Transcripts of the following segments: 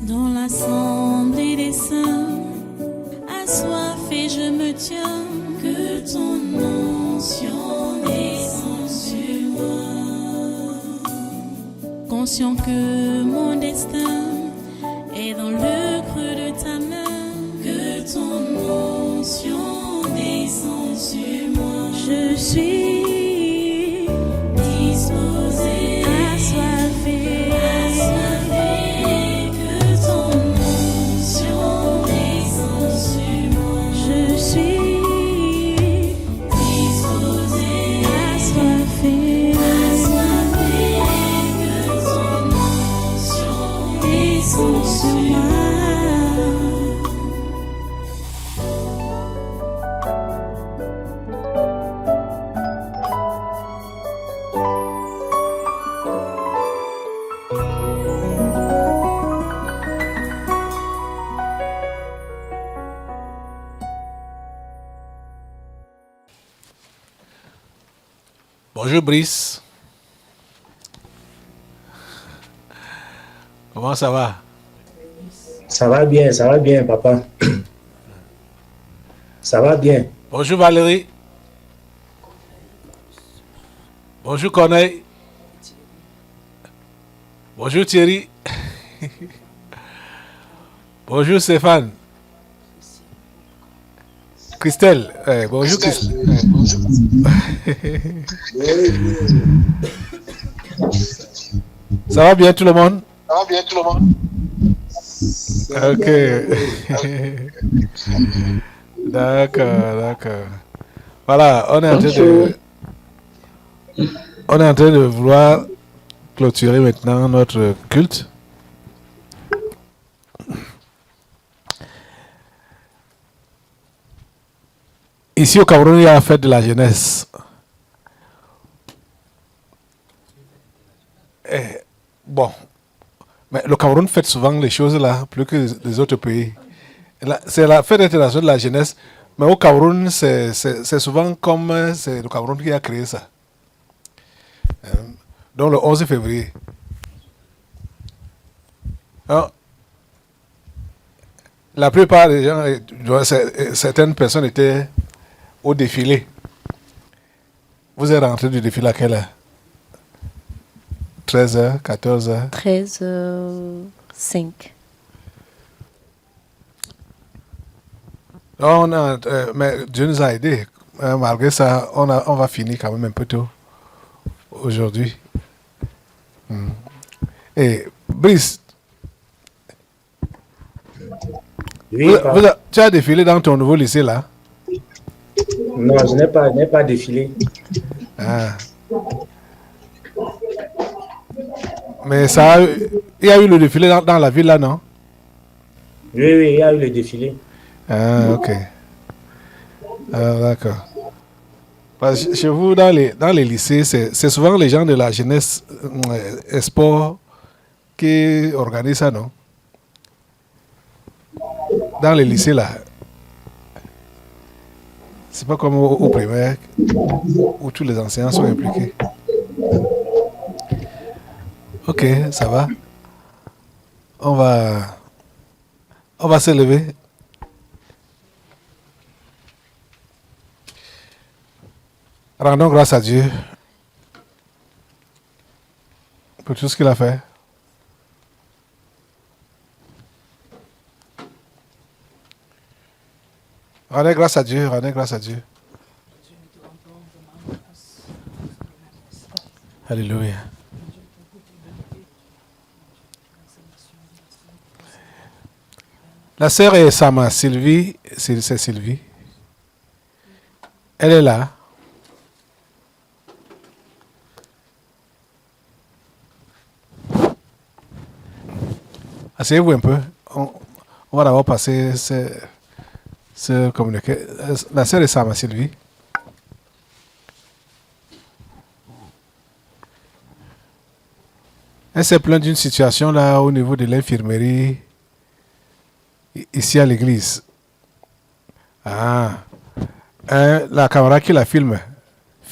Dans l'assemblée des saints, assoiffé je me tiens, que ton onction descende sur moi. Conscient que mon destin est dans le creux de ta main, que ton onction descende sur moi. Je suis disposé, assoiffé, que ton onction descende sur moi. Je suis disposé, assoiffé, que ton onction descende sur moi. Bonjour Brice. Comment ça va? Ça va bien, papa. Ça va bien. Bonjour Valérie. Bonjour Corneille. Bonjour Thierry. Bonjour Stéphane. Christelle. Bonjour Christelle. Ça va bien tout le monde? Ok. D'accord. Voilà, on est en train de vouloir clôturer maintenant notre culte. Ici au Cameroun, il y a la fête de la jeunesse. Bon, mais le Cameroun fête souvent les choses là, plus que les autres pays. C'est la fête internationale de la jeunesse, mais au Cameroun, c'est souvent comme c'est le Cameroun qui a créé ça. Donc le 11 février. Alors, la plupart des gens, certaines personnes étaient au défilé. Vous êtes rentré du défilé à quelle heure? 13h, 14h? 13h05. Mais Dieu nous a aidés. Malgré ça, on va finir quand même un peu tôt aujourd'hui. Et Brice, Oui, tu as défilé dans ton nouveau lycée là? Non, je n'ai pas défilé. Ah. Mais il y a eu le défilé dans la ville là, non? Oui, il y a eu le défilé. Ah, ok. Ah, d'accord. Parce que chez vous, dans les lycées, c'est souvent les gens de la jeunesse sport qui organisent ça, non? Dans les lycées, là. C'est pas comme au primaire où tous les enseignants sont impliqués. Ok, ça va. On va se lever. Rendons grâce à Dieu pour tout ce qu'il a fait. Rendez grâce à Dieu, rendez grâce à Dieu. Alléluia. La sœur est Sama, Sylvie, c'est Sylvie. Elle est là. Asseyez-vous un peu. On va d'abord passer ce communiqué. La sœur est Sama, Sylvie. Elle s'est plainte d'une situation là au niveau de l'infirmerie ici à l'église. Ah. La caméra qui la filme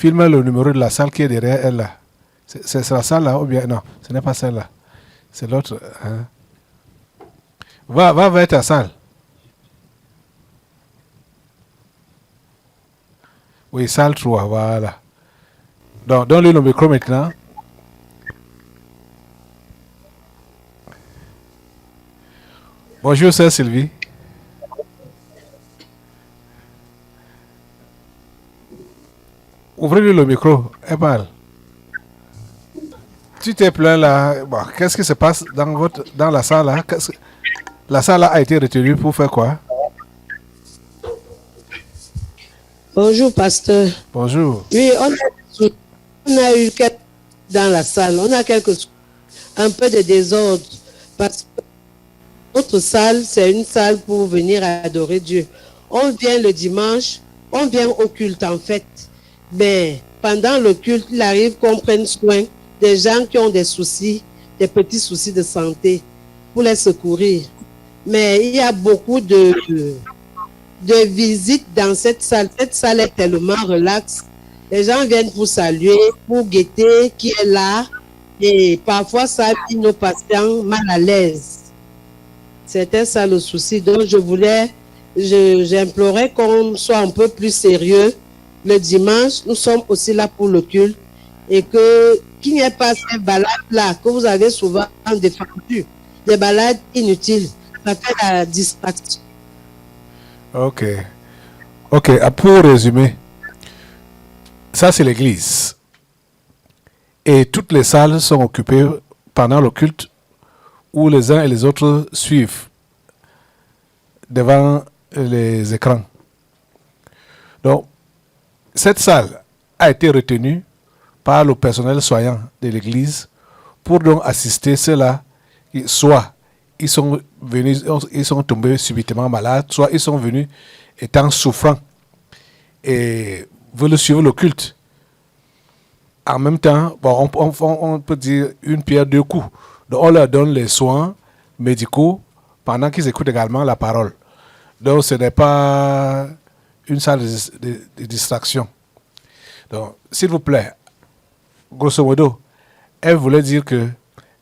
le numéro de la salle qui est derrière elle là. C'est la salle là ou bien non, ce n'est pas celle-là. C'est l'autre. Hein? Va vers ta salle. Oui, salle 3, voilà. Donc, donne-lui le micro maintenant. Bonjour, sœur Sylvie. Ouvrez-lui le micro. Elle parle. Tu t'es plaint là. Bon, qu'est-ce qui se passe dans la salle là? La salle là a été retenue pour faire quoi? Bonjour, pasteur. Bonjour. Oui, on a eu quelques dans la salle. On a un peu de désordre. Parce que notre salle, c'est une salle pour venir adorer Dieu. On vient le dimanche, on vient au culte en fait. Mais pendant le culte, il arrive qu'on prenne soin des gens qui ont des soucis, des petits soucis de santé, pour les secourir. Mais il y a beaucoup de visites dans cette salle. Cette salle est tellement relaxe. Les gens viennent pour saluer, pour guetter qui est là. Et parfois, ça met nos patients mal à l'aise. C'était ça le souci. Donc, j'implorais qu'on soit un peu plus sérieux. Le dimanche, nous sommes aussi là pour le culte. Et qu'il n'y ait pas ces balades-là que vous avez souvent défendues. Des balades inutiles. Ça fait la distraction. Ok. Pour résumer, ça c'est l'église. Et toutes les salles sont occupées pendant le culte où les uns et les autres suivent devant les écrans. Donc, cette salle a été retenue par le personnel soignant de l'église pour donc assister ceux-là qui, soit ils sont tombés subitement malades, soit ils sont venus étant souffrants et veulent suivre le culte. En même temps, bon, on peut dire une pierre deux coups. Donc on leur donne les soins médicaux pendant qu'ils écoutent également la parole. Donc ce n'est pas une salle de distraction. Donc, s'il vous plaît, grosso modo, elle voulait dire que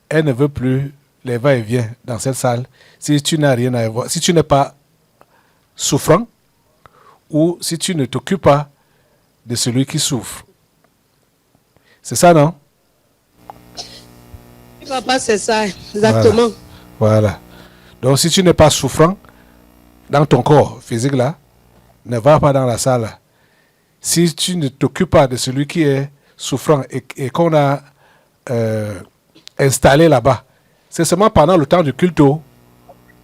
elle ne veut plus les va-et-vient dans cette salle si tu n'as rien à voir, si tu n'es pas souffrant ou si tu ne t'occupes pas de celui qui souffre. C'est ça, non? Papa, c'est ça, exactement. Voilà. Donc, si tu n'es pas souffrant dans ton corps physique là, ne va pas dans la salle là. Si tu ne t'occupes pas de celui qui est souffrant et qu'on a installé là-bas, c'est seulement pendant le temps du culte.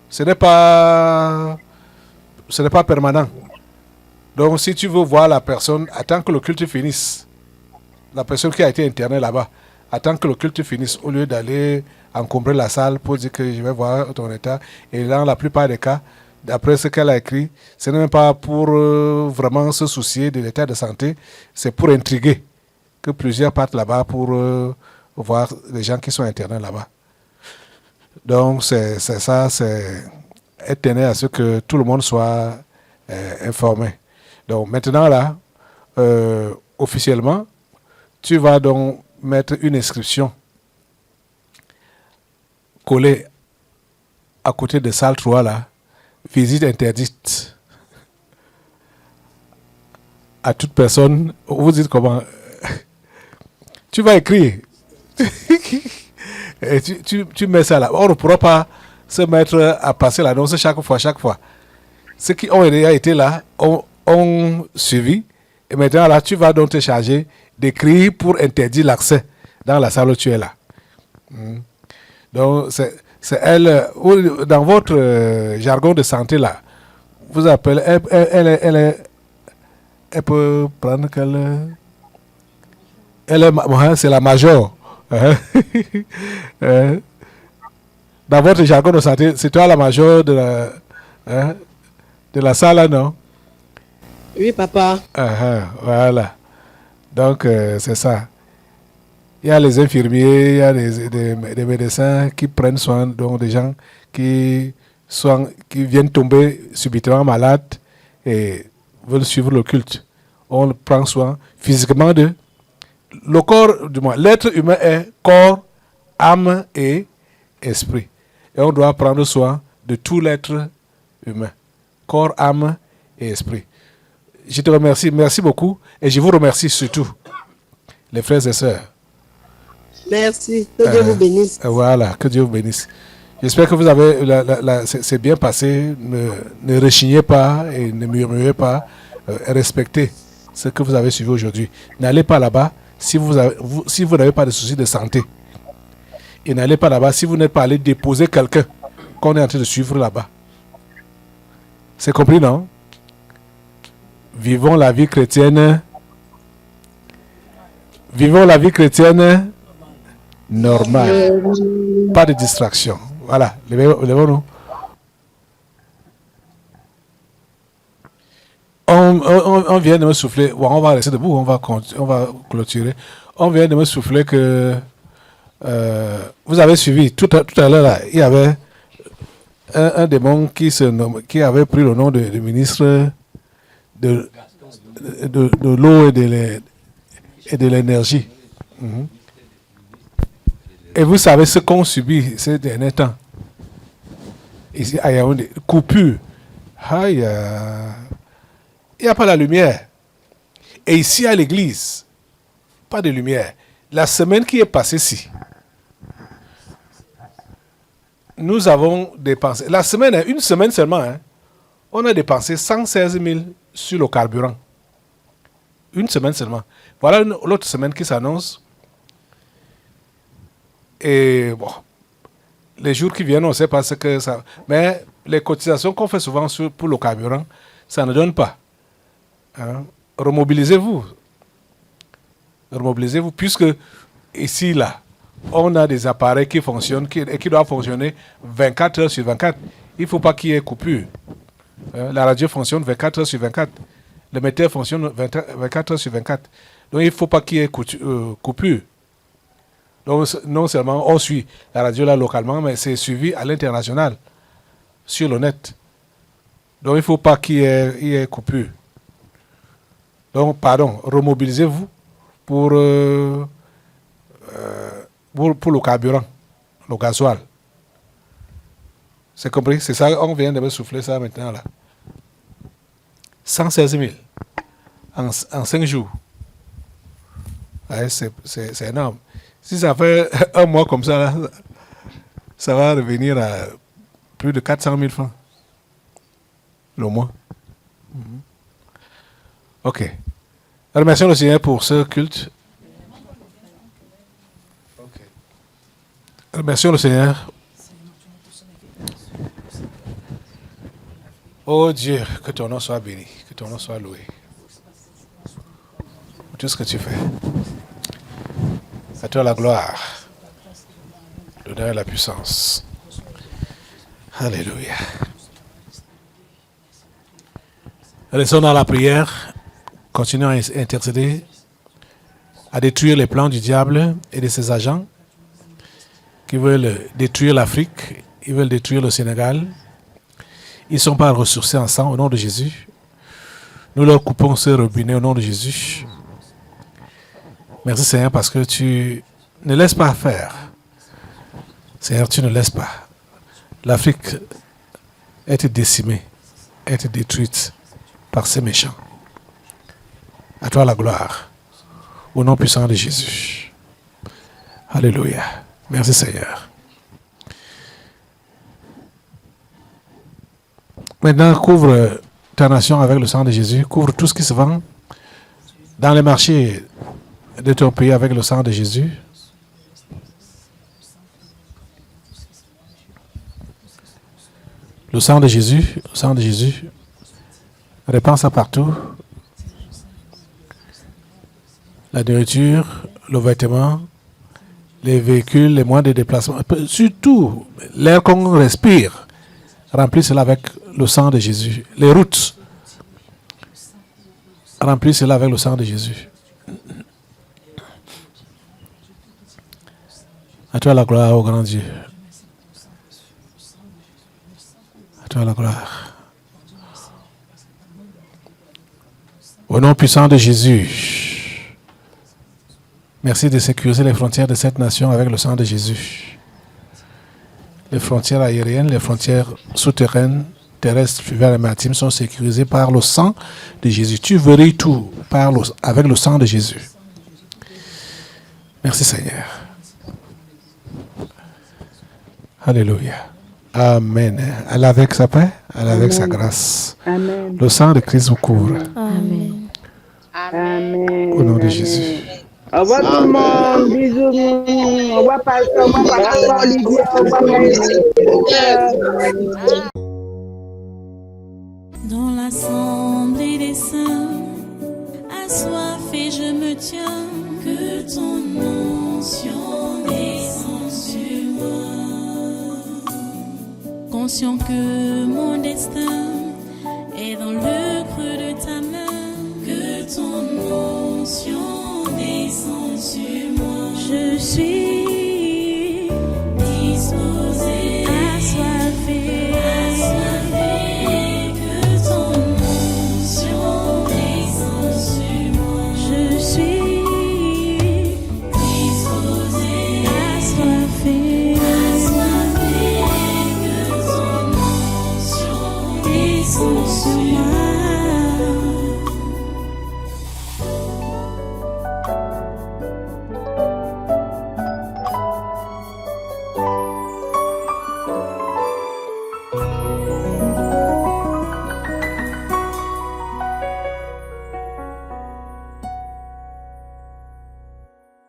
Ce n'est pas permanent. Donc, si tu veux voir la personne, attends que le culte finisse. La personne qui a été internée là-bas, attends que le culte finisse au lieu d'aller encombrer la salle pour dire que je vais voir ton état. Et dans la plupart des cas, d'après ce qu'elle a écrit, ce n'est même pas pour vraiment se soucier de l'état de santé, c'est pour intriguer que plusieurs partent là-bas pour voir les gens qui sont internés là-bas. Donc, c'est ça, elle tenait à ce que tout le monde soit informé. Donc, maintenant, là, officiellement, tu vas donc mettre une inscription collée à côté de salle 3, là, visite interdite à toute personne. Vous dites comment? Tu vas écrire. Et tu mets ça là. On ne pourra pas se mettre à passer l'annonce chaque fois. Ceux qui ont déjà été là ont suivi. Et maintenant, là, tu vas donc te charger d'écrire pour interdire l'accès dans la salle où tu es là. Donc, c'est elle, dans votre jargon de santé là, vous appelez, elle peut prendre quelle... c'est la major. Dans votre jargon de santé, c'est toi la major de la salle là, non? Oui, papa. Voilà. Donc, c'est ça. Il y a les infirmiers, il y a des médecins qui prennent soin donc des gens qui viennent tomber subitement malades et veulent suivre le culte. On prend soin physiquement d'eux. Le corps, du moins, l'être humain est corps, âme et esprit. Et on doit prendre soin de tout l'être humain, corps, âme et esprit. Je te remercie, merci beaucoup, et je vous remercie surtout, les frères et sœurs. Merci. Que Dieu vous bénisse. Voilà, que Dieu vous bénisse. J'espère que vous avez, c'est bien passé. Ne rechignez pas et ne murmurez pas. Respectez ce que vous avez suivi aujourd'hui. N'allez pas là-bas si vous n'avez pas de soucis de santé. Et n'allez pas là-bas si vous n'êtes pas allé déposer quelqu'un qu'on est en train de suivre là-bas. C'est compris, non? Vivons la vie chrétienne. Vivons la vie chrétienne normale. Pas de distraction. Voilà, levons-nous. On vient de me souffler. Bon, on va rester debout, on va clôturer. On vient de me souffler que vous avez suivi tout à l'heure là, il y avait un démon qui avait pris le nom de ministre de l'eau et de l'énergie. Et vous savez ce qu'on subit ces derniers temps. Ici à Yaoundé, coupure. Il n'y a pas la lumière. Et ici à l'église, pas de lumière. La semaine qui est passée ici, nous avons dépensé, une semaine seulement, on a dépensé 116 000 sur le carburant. Une semaine seulement. Voilà l'autre semaine qui s'annonce. Et bon, les jours qui viennent, on ne sait pas ce que ça... Mais les cotisations qu'on fait souvent pour le carburant, ça ne donne pas. Remobilisez-vous. Remobilisez-vous, puisque ici, là, on a des appareils qui fonctionnent et qui doivent fonctionner 24 heures sur 24. Il ne faut pas qu'il y ait coupure. La radio fonctionne 24 heures sur 24. Le météo fonctionne 24 heures sur 24. Donc, il ne faut pas qu'il y ait coupure. Donc, non seulement on suit la radio là localement, mais c'est suivi à l'international, sur le net. Donc, il ne faut pas qu'il y ait coupure. Donc, pardon, remobilisez-vous pour le carburant, le gasoil. C'est compris? C'est ça, on vient de me souffler ça maintenant là. 116 000 en 5 jours. Ouais, c'est énorme. Si ça fait un mois comme ça, là, ça va revenir à plus de 400 000 francs le mois. Ok. Remercions le Seigneur pour ce culte. Okay. Remercions le Seigneur. Oh Dieu, que ton nom soit béni, que ton nom soit loué. Pour tout ce que tu fais. À toi la gloire, l'honneur et la puissance. Alléluia. Restons dans la prière, continuons à intercéder, à détruire les plans du diable et de ses agents qui veulent détruire l'Afrique, ils veulent détruire le Sénégal. Ils ne sont pas ressourcés en sang au nom de Jésus. Nous leur coupons ce robinet au nom de Jésus. Merci Seigneur parce que tu ne laisses pas faire. Seigneur, tu ne laisses pas l'Afrique être décimée, être détruite par ces méchants. À toi la gloire, au nom puissant de Jésus. Alléluia. Merci Seigneur. Maintenant, couvre ta nation avec le sang de Jésus. Couvre tout ce qui se vend dans les marchés de ton pays avec le sang de Jésus. Le sang de Jésus, le sang de Jésus. Répand ça partout. La nourriture, le vêtement, les véhicules, les moyens de déplacement, surtout l'air qu'on respire. Remplis cela avec le sang de Jésus. Les routes, remplis cela avec le sang de Jésus. À toi la gloire, ô grand Dieu. À toi la gloire. Au nom puissant de Jésus, merci de sécuriser les frontières de cette nation avec le sang de Jésus. Les frontières aériennes, les frontières souterraines, terrestres vers les maritimes sont sécurisées par le sang de Jésus. Tu verrais tout avec le sang de Jésus. Merci Seigneur. Alléluia. Amen. Elle avec sa paix, elle avec sa grâce. Amen. Le sang de Christ vous couvre. Amen. Amen. Au nom de Jésus. Au revoir tout le monde. Bisous. Au revoir pasteur. Au revoir pasteur Olivier. Au revoir Maëlle. Dans l'assemblée des saints, assoiffé je me tiens, que ton onction descende sur moi. Conscient que mon destin est dans le creux de ta main, que ton onction descende sur moi. Je suis disposé